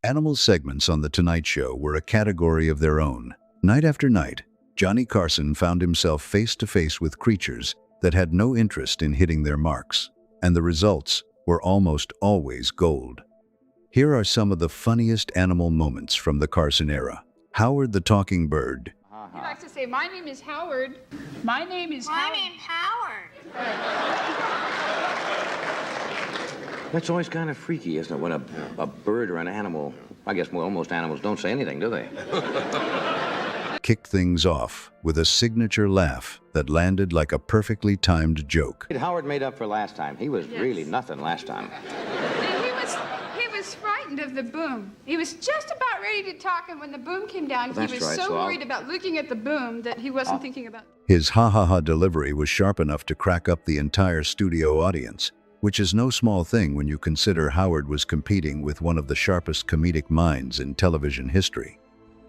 Animal segments on The Tonight Show were a category of their own. Night after night, Johnny Carson found himself face to face with creatures that had no interest in hitting their marks, and the results were almost always gold. Here are some of the funniest animal moments from the Carson era. Howard the talking bird. He likes to say, "My name is Howard. My name is Howard." My name's Howard. That's always kind of freaky, isn't it, when a bird or an animal, I guess most animals don't say anything, do they? Kicked things off with a signature laugh that landed like a perfectly timed joke. Howard made up for last time. He was really nothing last time. And he was frightened of the boom. He was just about ready to talk, and when the boom came down, he was so worried about looking at the boom that he wasn't thinking about... His ha-ha-ha delivery was sharp enough to crack up the entire studio audience, which is no small thing when you consider Howard was competing with one of the sharpest comedic minds in television history.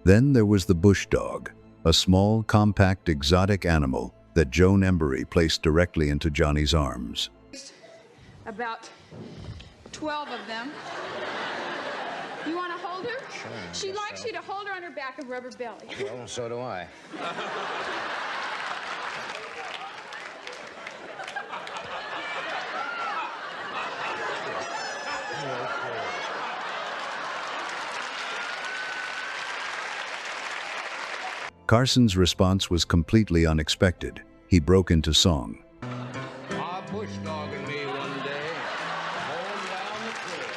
Then there was the bush dog, a small, compact, exotic animal that Joan Embery placed directly into Johnny's arms. About 12 of them. You want to hold her? Sure. She likes you to hold her on her back of rubber belly. Well, so do I. Carson's response was completely unexpected. He broke into song. A bush dog and me one day, home down the creek.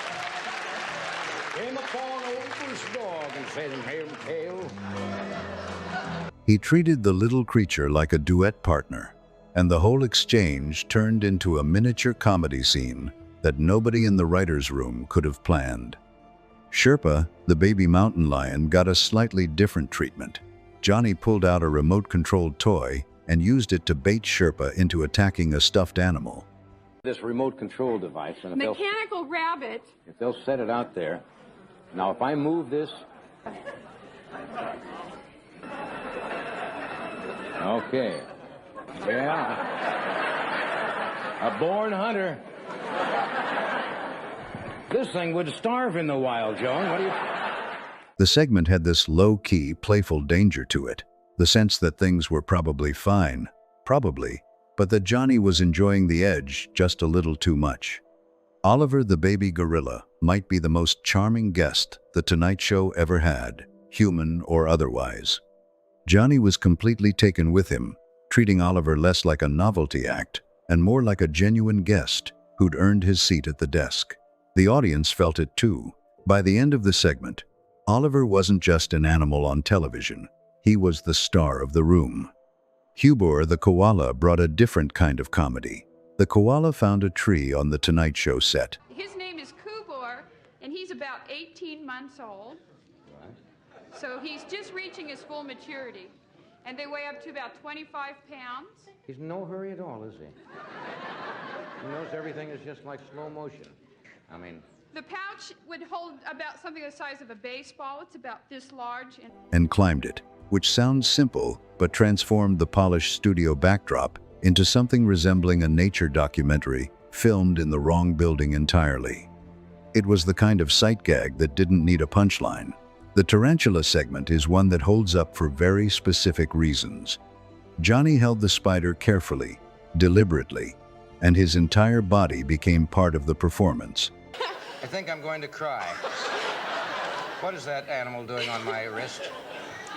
Came upon old bush dog and said him hair and tail. He treated the little creature like a duet partner, and the whole exchange turned into a miniature comedy scene that nobody in the writer's room could have planned. Sherpa, the baby mountain lion, got a slightly different treatment. Johnny pulled out a remote-controlled toy and used it to bait Sherpa into attacking a stuffed animal. This remote control device, and Mechanical rabbit. if they'll set it out there. Now, if I move this... Okay. Yeah. A born hunter. This thing would starve in the wild, Joan. What do you... The segment had this low-key, playful danger to it, the sense that things were probably fine, but that Johnny was enjoying the edge just a little too much. Oliver the baby gorilla might be the most charming guest The Tonight Show ever had, human or otherwise. Johnny was completely taken with him, treating Oliver less like a novelty act and more like a genuine guest who'd earned his seat at the desk. The audience felt it too. By the end of the segment, Oliver wasn't just an animal on television. He was the star of the room. Hubor the koala brought a different kind of comedy. The koala found a tree on The Tonight Show set. His name is Kubor, and he's about 18 months old. So he's just reaching his full maturity. And they weigh up to about 25 pounds. He's in no hurry at all, is he? He knows everything is just like slow motion. I mean... The pouch would hold about something the size of a baseball. It's about this large. And climbed it, which sounds simple, but transformed the polished studio backdrop into something resembling a nature documentary filmed in the wrong building entirely. It was the kind of sight gag that didn't need a punchline. The tarantula segment is one that holds up for very specific reasons. Johnny held the spider carefully, deliberately, and his entire body became part of the performance. I think I'm going to cry. What is that animal doing on my wrist?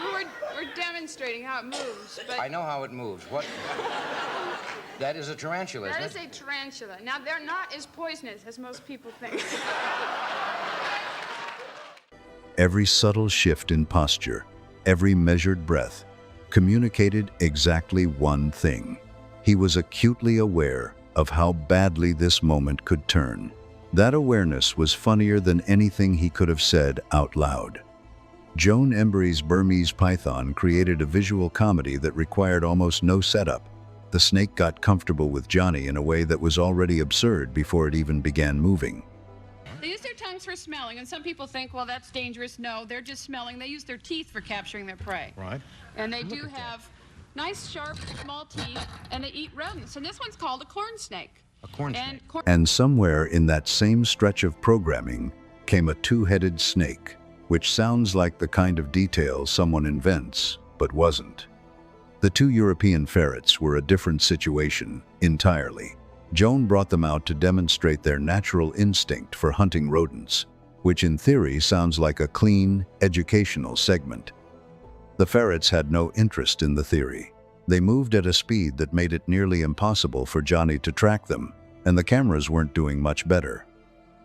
We're demonstrating how it moves. But I know how it moves. What? That is a tarantula, isn't it? That is a tarantula. Now, they're not as poisonous as most people think. Every subtle shift in posture, every measured breath, communicated exactly one thing. He was acutely aware of how badly this moment could turn. That awareness was funnier than anything he could have said out loud. Joan Embery's Burmese python created a visual comedy that required almost no setup. The snake got comfortable with Johnny in a way that was already absurd before it even began moving. They use their tongues for smelling, and some people think, well, that's dangerous. No, they're just smelling. They use their teeth for capturing their prey. Right. And they do have nice, sharp, small teeth, and they eat rodents. And this one's called a corn snake. A corn snake. And somewhere in that same stretch of programming, came a two-headed snake, which sounds like the kind of detail someone invents, but wasn't. The two European ferrets were a different situation entirely. Joan brought them out to demonstrate their natural instinct for hunting rodents, which in theory sounds like a clean, educational segment. The ferrets had no interest in the theory. They moved at a speed that made it nearly impossible for Johnny to track them, and the cameras weren't doing much better.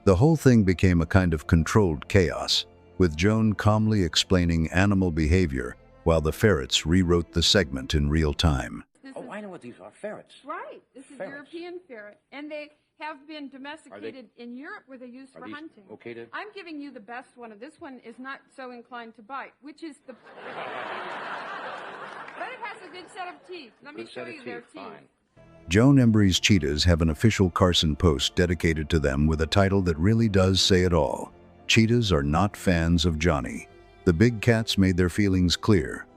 The whole thing became a kind of controlled chaos, with Joan calmly explaining animal behavior while the ferrets rewrote the segment in real time. Oh, I know what these are. Ferrets. Right. This is Ferrets. European ferret. And they have been domesticated in Europe where they're used for hunting. Okay to... I'm giving you the best one. This one is not so inclined to bite, which is the... But it has a good set of teeth. Let me show you their teeth. Fine. Joan Embry's cheetahs have an official Carson post dedicated to them with a title that really does say it all. Cheetahs are not fans of Johnny. The big cats made their feelings clear.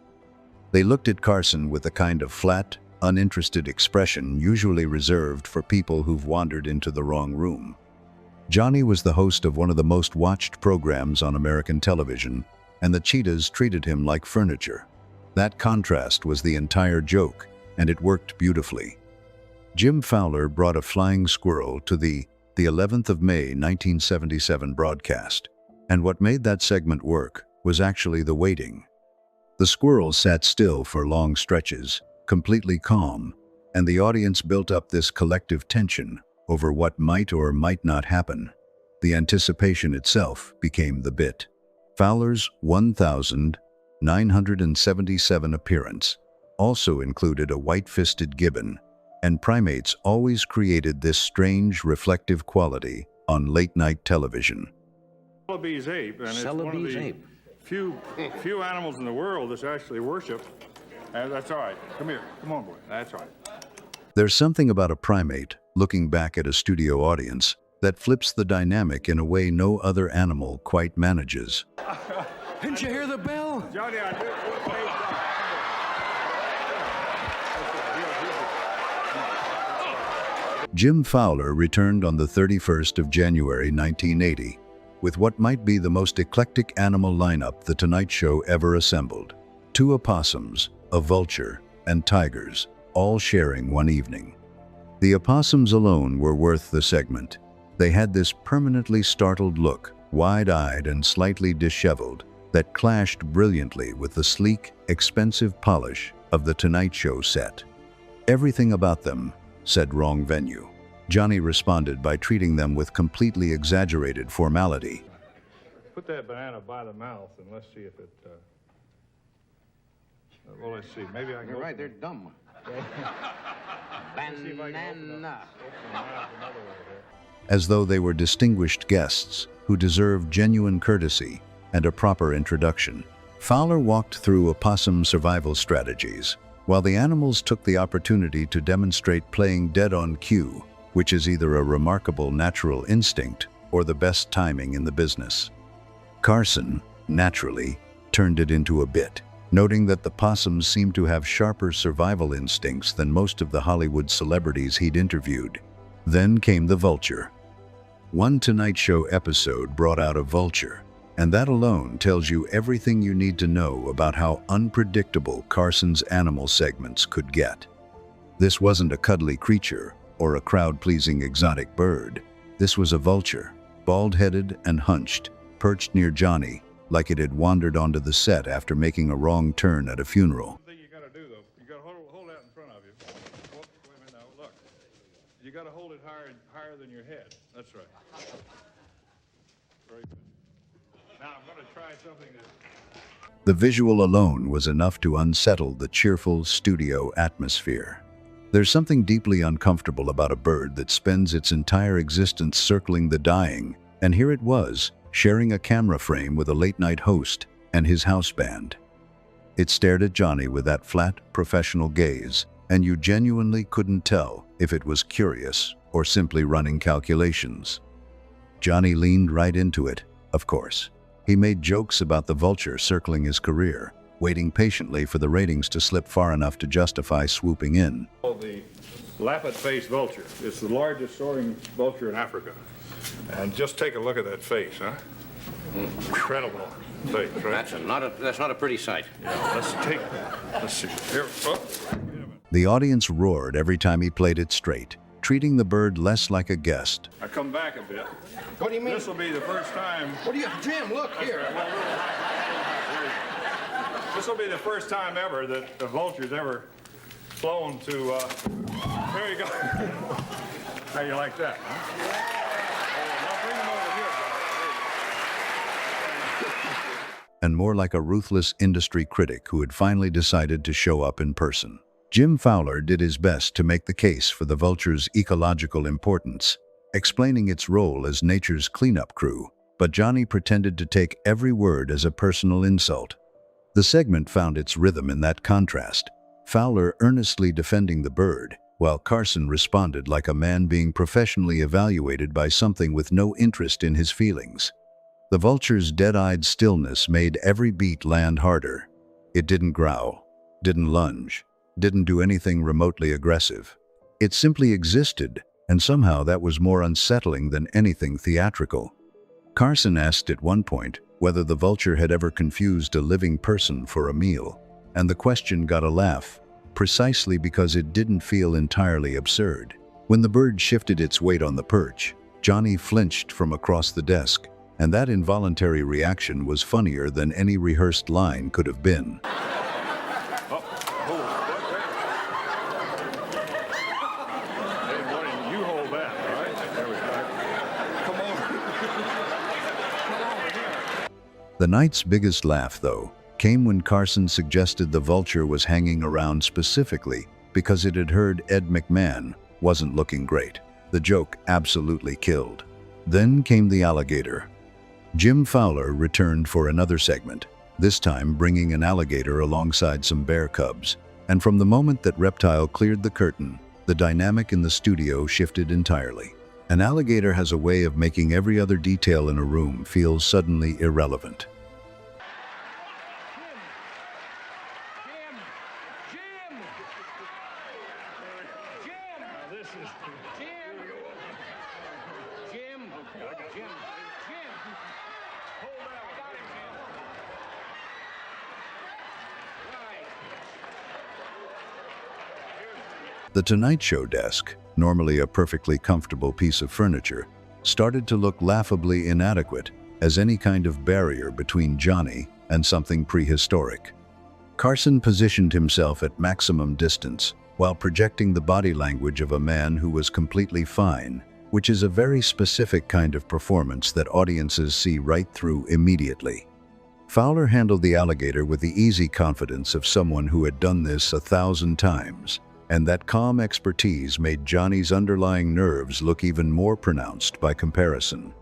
They looked at Carson with a kind of flat, uninterested expression usually reserved for people who've wandered into the wrong room. Johnny was the host of one of the most watched programs on American television, and the cheetahs treated him like furniture. That contrast was the entire joke, and it worked beautifully. Jim Fowler brought a flying squirrel to the 11th of May 1977 broadcast, and what made that segment work was actually the waiting. The squirrel sat still for long stretches, completely calm, and the audience built up this collective tension over what might or might not happen. The anticipation itself became the bit. Fowler's 1,977 appearance also included a white-fisted gibbon, and primates always created this strange reflective quality on late-night television. Celebi's ape, and it's one of the few animals in the world that's actually worshipped. And that's all right. Come here. Come on, boy. That's all right. There's something about a primate looking back at a studio audience that flips the dynamic in a way no other animal quite manages. Didn't you hear the bell? Johnny, I do. Jim Fowler returned on the 31st of January 1980 with what might be the most eclectic animal lineup The Tonight Show ever assembled. 2 opossums, a vulture, and tigers, all sharing one evening. The opossums alone were worth the segment. They had this permanently startled look, wide-eyed and slightly disheveled, that clashed brilliantly with the sleek, expensive polish of The Tonight Show set. Everything about them said wrong venue. Johnny responded by treating them with completely exaggerated formality. Put that banana by the mouth and let's see if it... well, let's see. Maybe I can... You're right, they're dumb. Banana. As though they were distinguished guests who deserved genuine courtesy and a proper introduction. Fowler walked through opossum survival strategies, while the animals took the opportunity to demonstrate playing dead on cue, which is either a remarkable natural instinct or the best timing in the business. Carson, naturally, turned it into a bit, noting that the possums seemed to have sharper survival instincts than most of the Hollywood celebrities he'd interviewed. Then came the vulture. One Tonight Show episode brought out a vulture, and that alone tells you everything you need to know about how unpredictable Carson's animal segments could get. This wasn't a cuddly creature or a crowd-pleasing exotic bird. This was a vulture, bald-headed and hunched, perched near Johnny, like it had wandered onto the set after making a wrong turn at a funeral. The thing you got to do, though, you got to hold that in front of you. Wait a minute now, look. You got to hold it higher than your head. That's right. Very good. Now I'm going to try something that... The visual alone was enough to unsettle the cheerful studio atmosphere. There's something deeply uncomfortable about a bird that spends its entire existence circling the dying, and here it was, sharing a camera frame with a late-night host and his house band. It stared at Johnny with that flat, professional gaze, and you genuinely couldn't tell if it was curious or simply running calculations. Johnny leaned right into it, of course. He made jokes about the vulture circling his career, waiting patiently for the ratings to slip far enough to justify swooping in. All the lappet-faced vulture. It's the largest soaring vulture in Africa. And just take a look at that face, huh? Incredible face, right? That's not a pretty sight. Yeah, let's see. Here, oh. The audience roared every time he played it straight, treating the bird less like a guest. I come back a bit. What do you mean? This will be the first time. Jim, look here. This will be the first time ever that the vulture's ever flown to, there you go. How you like that, huh? Now bring them over here. And more like a ruthless industry critic who had finally decided to show up in person. Jim Fowler did his best to make the case for the vulture's ecological importance, explaining its role as nature's cleanup crew, but Johnny pretended to take every word as a personal insult. The segment found its rhythm in that contrast, Fowler earnestly defending the bird, while Carson responded like a man being professionally evaluated by something with no interest in his feelings. The vulture's dead-eyed stillness made every beat land harder. It didn't growl, didn't lunge, didn't do anything remotely aggressive. It simply existed, and somehow that was more unsettling than anything theatrical. Carson asked at one point whether the vulture had ever confused a living person for a meal, and the question got a laugh, precisely because it didn't feel entirely absurd. When the bird shifted its weight on the perch, Johnny flinched from across the desk, and that involuntary reaction was funnier than any rehearsed line could have been. The night's biggest laugh, though, came when Carson suggested the vulture was hanging around specifically because it had heard Ed McMahon wasn't looking great. The joke absolutely killed. Then came the alligator. Jim Fowler returned for another segment, this time bringing an alligator alongside some bear cubs. And from the moment that reptile cleared the curtain, the dynamic in the studio shifted entirely. An alligator has a way of making every other detail in a room feel suddenly irrelevant. The Tonight Show desk, normally a perfectly comfortable piece of furniture, started to look laughably inadequate as any kind of barrier between Johnny and something prehistoric. Carson positioned himself at maximum distance while projecting the body language of a man who was completely fine, which is a very specific kind of performance that audiences see right through immediately. Fowler handled the alligator with the easy confidence of someone who had done this 1,000 times, and that calm expertise made Johnny's underlying nerves look even more pronounced by comparison.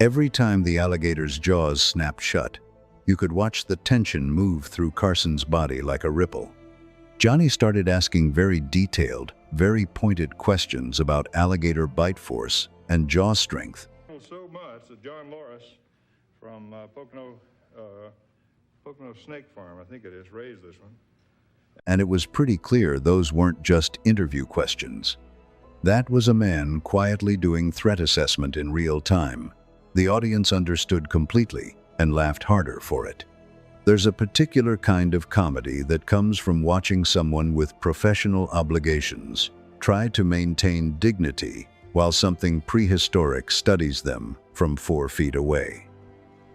Every time the alligator's jaws snapped shut, you could watch the tension move through Carson's body like a ripple. Johnny started asking very detailed, very pointed questions about alligator bite force and jaw strength. So much that John Loris from Pocono Snake Farm, I think it is, raised this one. And it was pretty clear those weren't just interview questions. That was a man quietly doing threat assessment in real time. The audience understood completely and laughed harder for it. There's a particular kind of comedy that comes from watching someone with professional obligations try to maintain dignity while something prehistoric studies them from 4 feet away.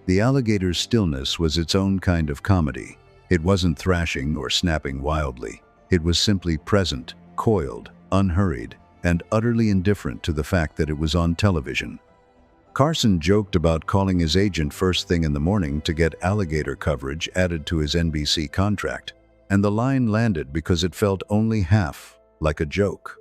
The alligator's stillness was its own kind of comedy. It wasn't thrashing or snapping wildly. It was simply present, coiled, unhurried, and utterly indifferent to the fact that it was on television. Carson joked about calling his agent first thing in the morning to get alligator coverage added to his NBC contract, and the line landed because it felt only half like a joke.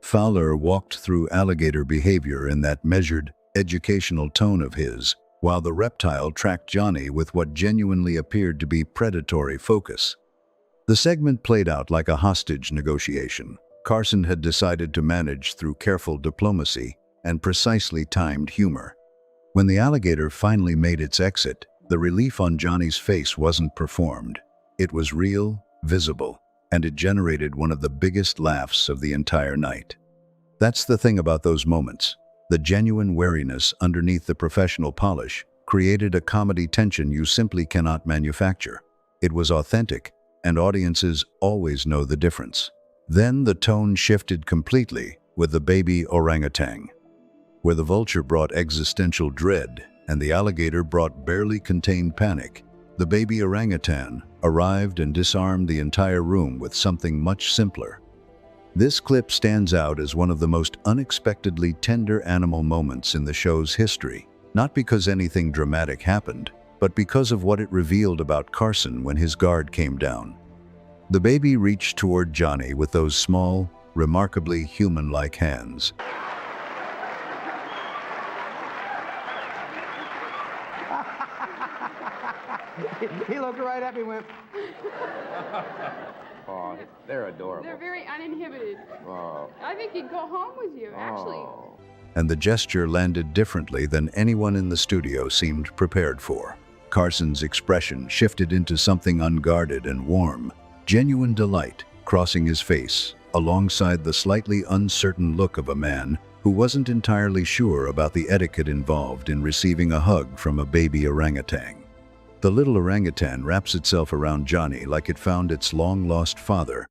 Fowler walked through alligator behavior in that measured, educational tone of his, while the reptile tracked Johnny with what genuinely appeared to be predatory focus. The segment played out like a hostage negotiation. Carson had decided to manage through careful diplomacy and precisely timed humor. When the alligator finally made its exit, the relief on Johnny's face wasn't performed. It was real, visible. and it generated one of the biggest laughs of the entire night. That's the thing about those moments. The genuine wariness underneath the professional polish created a comedy tension you simply cannot manufacture. It was authentic, and audiences always know the difference. Then the tone shifted completely with the baby orangutan, where the vulture brought existential dread and the alligator brought barely contained panic. The baby orangutan arrived and disarmed the entire room with something much simpler. This clip stands out as one of the most unexpectedly tender animal moments in the show's history, not because anything dramatic happened, but because of what it revealed about Carson when his guard came down. The baby reached toward Johnny with those small, remarkably human-like hands. He looked right at me and went, Oh, they're adorable. They're very uninhibited. Oh. I think he'd go home with you, actually. And the gesture landed differently than anyone in the studio seemed prepared for. Carson's expression shifted into something unguarded and warm, genuine delight crossing his face, alongside the slightly uncertain look of a man who wasn't entirely sure about the etiquette involved in receiving a hug from a baby orangutan. The little orangutan wraps itself around Johnny like it found its long-lost father.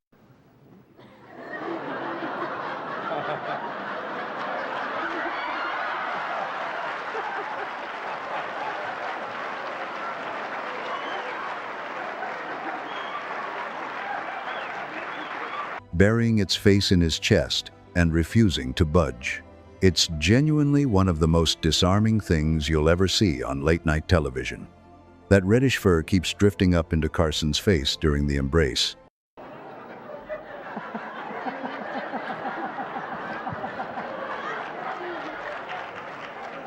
Burying its face in his chest and refusing to budge. It's genuinely one of the most disarming things you'll ever see on late-night television. That reddish fur keeps drifting up into Carson's face during the embrace.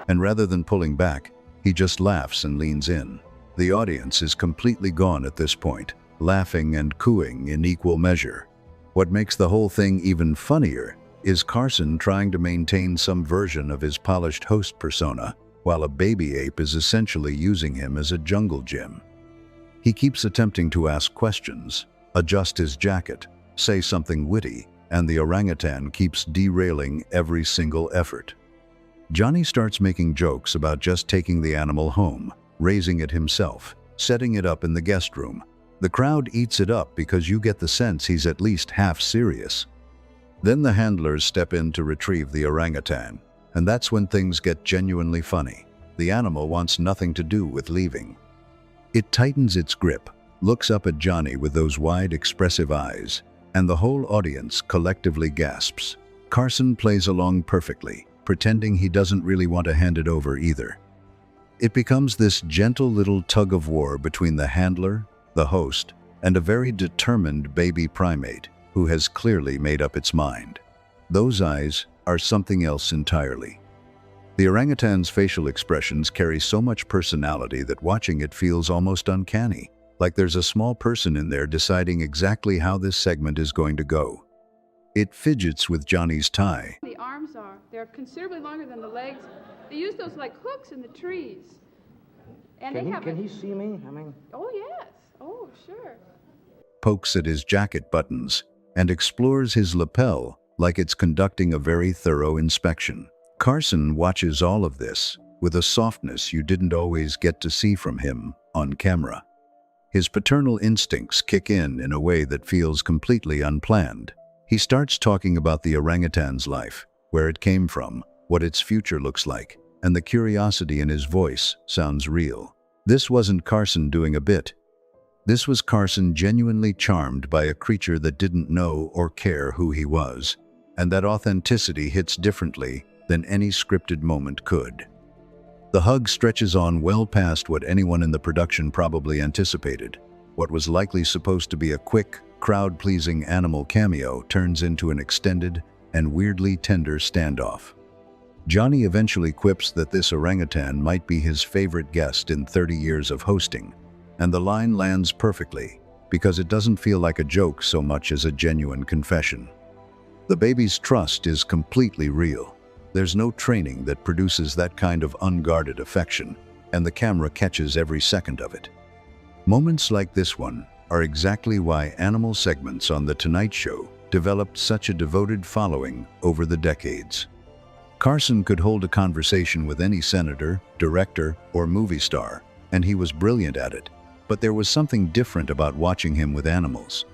And rather than pulling back, he just laughs and leans in. The audience is completely gone at this point, laughing and cooing in equal measure. What makes the whole thing even funnier is Carson trying to maintain some version of his polished host persona, while a baby ape is essentially using him as a jungle gym. He keeps attempting to ask questions, adjust his jacket, say something witty, and the orangutan keeps derailing every single effort. Johnny starts making jokes about just taking the animal home, raising it himself, setting it up in the guest room. The crowd eats it up because you get the sense he's at least half serious. Then the handlers step in to retrieve the orangutan, and that's when things get genuinely funny. The animal wants nothing to do with leaving. It tightens its grip, looks up at Johnny with those wide, expressive eyes, and the whole audience collectively gasps. Carson plays along perfectly, pretending he doesn't really want to hand it over either. It becomes this gentle little tug-of-war between the handler, the host, and a very determined baby primate who has clearly made up its mind. Those eyes are something else entirely. The orangutan's facial expressions carry so much personality that watching it feels almost uncanny, like there's a small person in there deciding exactly how this segment is going to go. It fidgets with Johnny's tie. The arms are. They're considerably longer than the legs. They use those like hooks in the trees. And can he see me? I mean... Oh, yes. Oh, sure. Pokes at his jacket buttons and explores his lapel like it's conducting a very thorough inspection. Carson watches all of this with a softness you didn't always get to see from him on camera. His paternal instincts kick in a way that feels completely unplanned. He starts talking about the orangutan's life, where it came from, what its future looks like, and the curiosity in his voice sounds real. This wasn't Carson doing a bit. This was Carson genuinely charmed by a creature that didn't know or care who he was, and that authenticity hits differently than any scripted moment could. The hug stretches on well past what anyone in the production probably anticipated. What was likely supposed to be a quick, crowd-pleasing animal cameo turns into an extended and weirdly tender standoff. Johnny eventually quips that this orangutan might be his favorite guest in 30 years of hosting, and the line lands perfectly because it doesn't feel like a joke so much as a genuine confession. The baby's trust is completely real. There's no training that produces that kind of unguarded affection, and the camera catches every second of it. Moments like this one are exactly why animal segments on The Tonight Show developed such a devoted following over the decades. Carson could hold a conversation with any senator, director, or movie star, and he was brilliant at it. But there was something different about watching him with animals.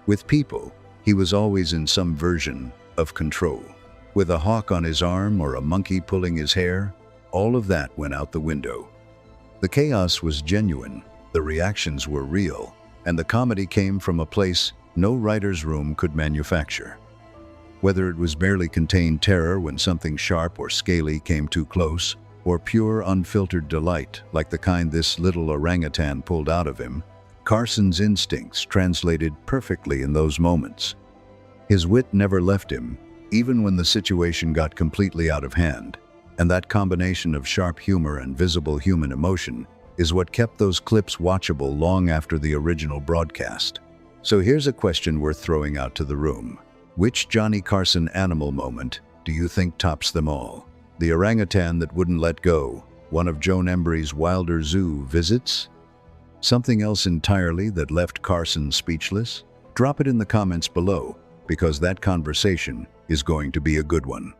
With people, he was always in some version of control. With a hawk on his arm or a monkey pulling his hair, all of that went out the window. The chaos was genuine, the reactions were real, and the comedy came from a place no writer's room could manufacture. Whether it was barely contained terror when something sharp or scaly came too close, or pure unfiltered delight like the kind this little orangutan pulled out of him, Carson's instincts translated perfectly in those moments. His wit never left him, even when the situation got completely out of hand, and that combination of sharp humor and visible human emotion is what kept those clips watchable long after the original broadcast. So here's a question worth throwing out to the room. Which Johnny Carson animal moment do you think tops them all? The orangutan that wouldn't let go, one of Joan Embry's Wilder Zoo visits? Something else entirely that left Carson speechless? Drop it in the comments below, because that conversation is going to be a good one.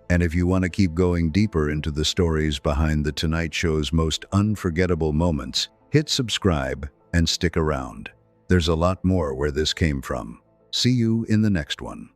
And if you want to keep going deeper into the stories behind The Tonight Show's most unforgettable moments, hit subscribe and stick around. There's a lot more where this came from. See you in the next one.